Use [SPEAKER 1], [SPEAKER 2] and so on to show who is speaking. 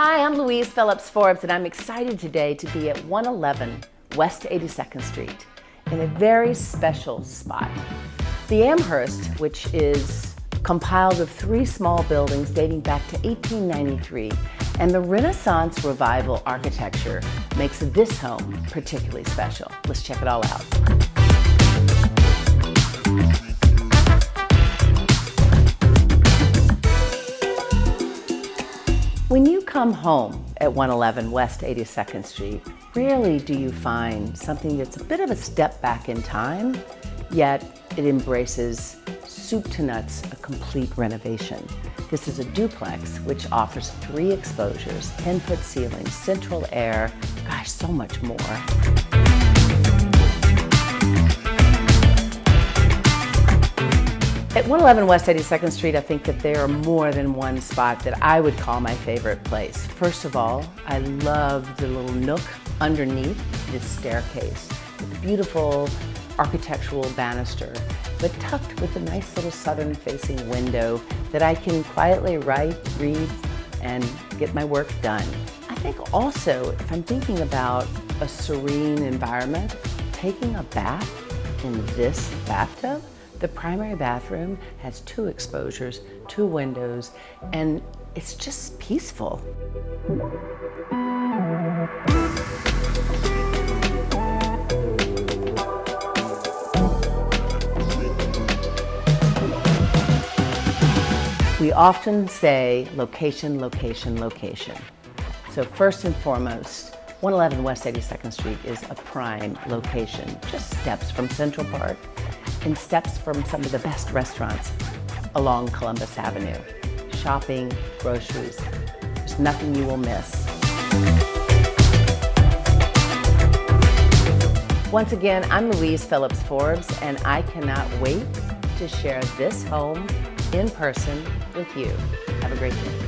[SPEAKER 1] Hi, I'm Louise Phillips Forbes, and I'm excited today to be at 111 West 82nd Street in a very special spot. The Amherst, which is compiled of 3 small buildings dating back to 1893, and the Renaissance Revival architecture makes this home particularly special. Let's check it all out. When you come home at 111 West 82nd Street, rarely do you find something that's a bit of a step back in time, yet it embraces soup to nuts, a complete renovation. This is a duplex, which offers 3 exposures, 10-foot ceilings, central air, gosh, so much more. At 111 West 82nd Street, I think that there are more than one spot that I would call my favorite place. First of all, I love the little nook underneath this staircase with beautiful architectural banister, but tucked with a nice little southern-facing window that I can quietly write, read, and get my work done. I think also, if I'm thinking about a serene environment, taking a bath in this bathtub. The primary bathroom has 2 exposures, 2 windows, and it's just peaceful. We often say location, location, location. So first and foremost, 111 West 82nd Street is a prime location, just steps from Central Park and steps from some of the best restaurants along Columbus Avenue. Shopping, groceries, there's nothing you will miss. Once again, I'm Louise Phillips Forbes, and I cannot wait to share this home in person with you. Have a great day.